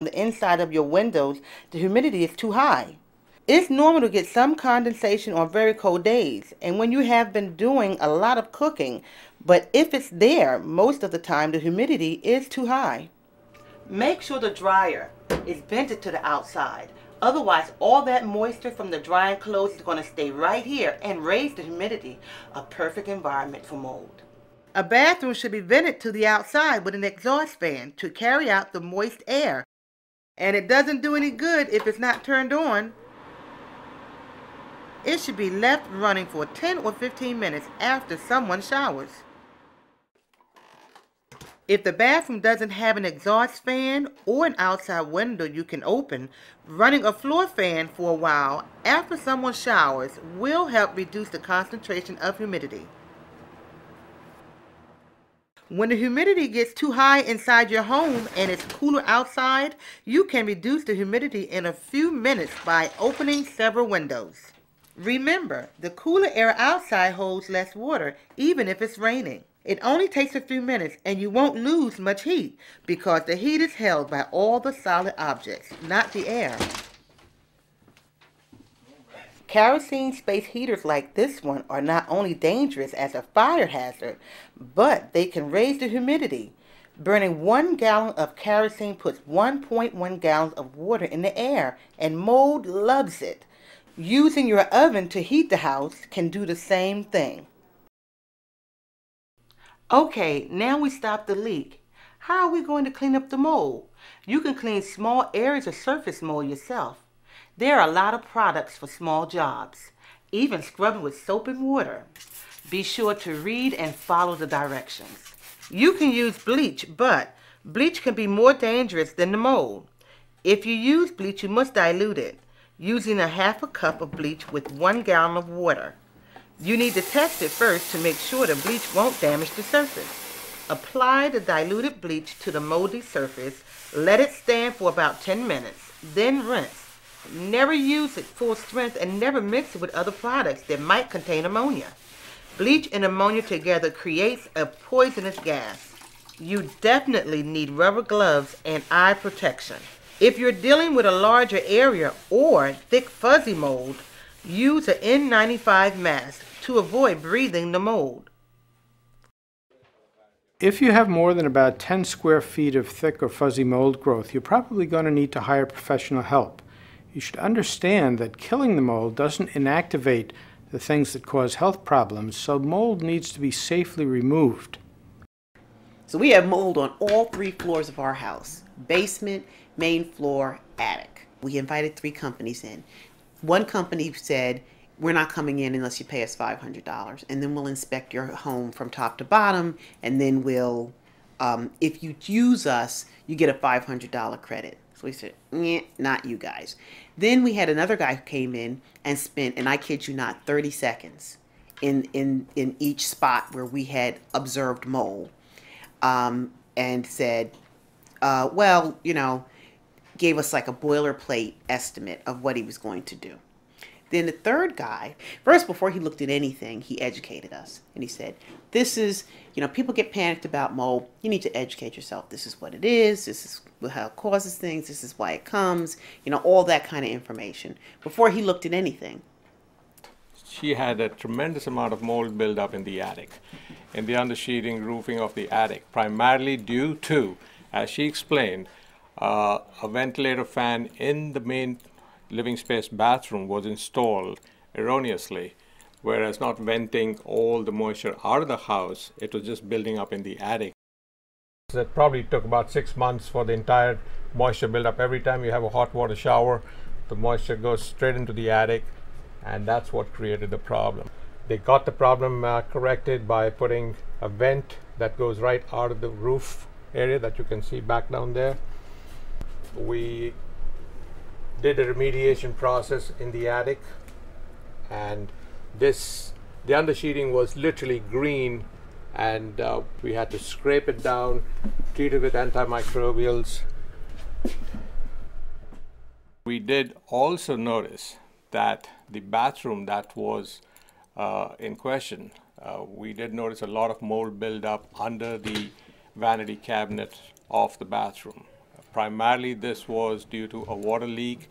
the inside of your windows, the humidity is too high. It's normal to get some condensation on very cold days and when you have been doing a lot of cooking, but if it's there, most of the time the humidity is too high. Make sure the dryer is vented to the outside. Otherwise, all that moisture from the drying clothes is going to stay right here and raise the humidity, a perfect environment for mold. A bathroom should be vented to the outside with an exhaust fan to carry out the moist air. And it doesn't do any good if it's not turned on. It should be left running for 10 or 15 minutes after someone showers. If the bathroom doesn't have an exhaust fan or an outside window you can open, running a floor fan for a while after someone showers will help reduce the concentration of humidity. When the humidity gets too high inside your home and it's cooler outside, you can reduce the humidity in a few minutes by opening several windows. Remember, the cooler air outside holds less water, even if it's raining. It only takes a few minutes and you won't lose much heat because the heat is held by all the solid objects, not the air. Kerosene space heaters like this one are not only dangerous as a fire hazard, but they can raise the humidity. Burning 1 gallon of kerosene puts 1.1 gallons of water in the air, and mold loves it. Using your oven to heat the house can do the same thing. Okay, now we stopped the leak. How are we going to clean up the mold? You can clean small areas of surface mold yourself. There are a lot of products for small jobs, even scrubbing with soap and water. Be sure to read and follow the directions. You can use bleach, but bleach can be more dangerous than the mold. If you use bleach, you must dilute it, using a half a cup of bleach with 1 gallon of water. You need to test it first to make sure the bleach won't damage the surface. Apply the diluted bleach to the moldy surface, let it stand for about 10 minutes, then rinse. Never use it full strength and never mix it with other products that might contain ammonia. Bleach and ammonia together creates a poisonous gas. You definitely need rubber gloves and eye protection. If you're dealing with a larger area or thick fuzzy mold, use an N95 mask to avoid breathing the mold. If you have more than about 10 square feet of thick or fuzzy mold growth, you're probably going to need to hire professional help. You should understand that killing the mold doesn't inactivate the things that cause health problems, so mold needs to be safely removed. So we have mold on all 3 floors of our house: basement, main floor, attic. We invited 3 companies in. One company said, we're not coming in unless you pay us $500, and then we'll inspect your home from top to bottom, and then we'll, if you use us, you get a $500 credit. So we said, not you guys. Then we had another guy who came in and spent, and I kid you not, 30 seconds in each spot where we had observed mold, and said, well, you know, gave us like a boilerplate estimate of what he was going to do. Then the third guy, first, before he looked at anything, he educated us. And he said, this is, you know, people get panicked about mold. You need to educate yourself. This is what it is. This is how it causes things. This is why it comes. You know, all that kind of information before he looked at anything. She had a tremendous amount of mold buildup in the attic, in the undersheeting roofing of the attic, primarily due to, as she explained, a ventilator fan in the main living space bathroom was installed erroneously, whereas not venting all the moisture out of the house, it was just building up in the attic. That probably took about 6 months for the entire moisture buildup. Every time you have a hot water shower, the moisture goes straight into the attic, and that's what created the problem. They got the problem corrected by putting a vent that goes right out of the roof area that you can see back down there. We did a remediation process in the attic, and the undersheeting was literally green, and we had to scrape it down, treat it with antimicrobials. We did also notice that the bathroom that was in question, we did notice a lot of mold buildup under the vanity cabinet of the bathroom, Primarily, this was due to a water leak.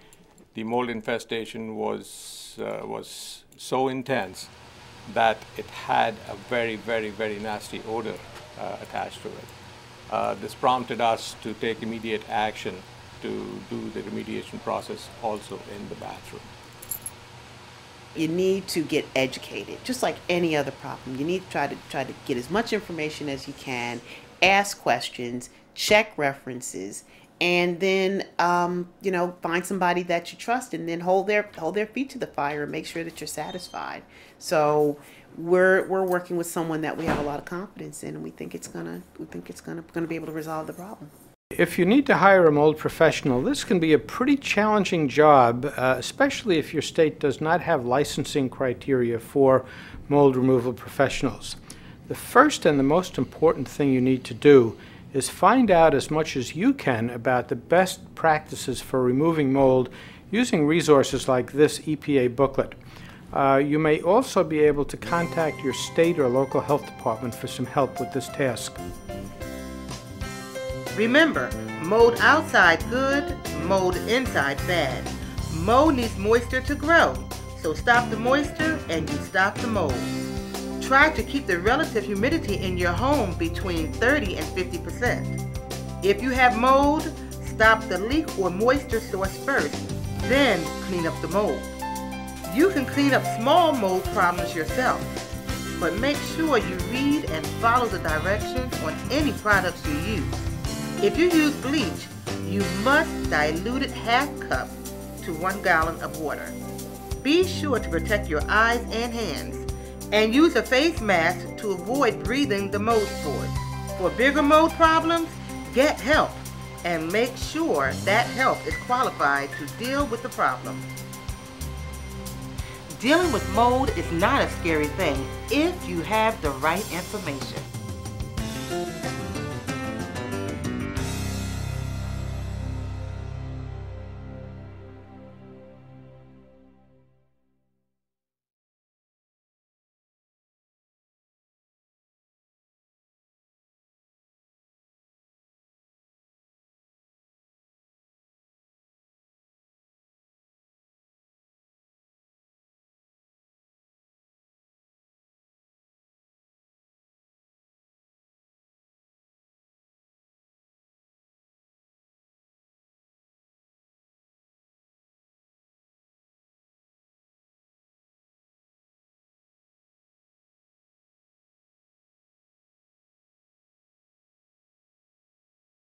The mold infestation was so intense that it had a very, very, very nasty odor attached to it. This prompted us to take immediate action to do the remediation process also in the bathroom. You need to get educated, just like any other problem. You need to try to get as much information as you can, ask questions, check references, and then find somebody that you trust, and then hold their feet to the fire and make sure that you're satisfied. So we're working with someone that we have a lot of confidence in, and we think it's gonna be able to resolve the problem. If you need to hire a mold professional, this can be a pretty challenging job, especially if your state does not have licensing criteria for mold removal professionals. The first and the most important thing you need to do is find out as much as you can about the best practices for removing mold using resources like this EPA booklet. You may also be able to contact your state or local health department for some help with this task. Remember, mold outside good, mold inside bad. Mold needs moisture to grow, so stop the moisture and you stop the mold. Try to keep the relative humidity in your home between 30 and 50%. If you have mold, stop the leak or moisture source first, then clean up the mold. You can clean up small mold problems yourself, but make sure you read and follow the directions on any products you use. If you use bleach, you must dilute it half cup to 1 gallon of water. Be sure to protect your eyes and hands, and use a face mask to avoid breathing the mold spores. For bigger mold problems, get help and make sure that help is qualified to deal with the problem. Dealing with mold is not a scary thing if you have the right information.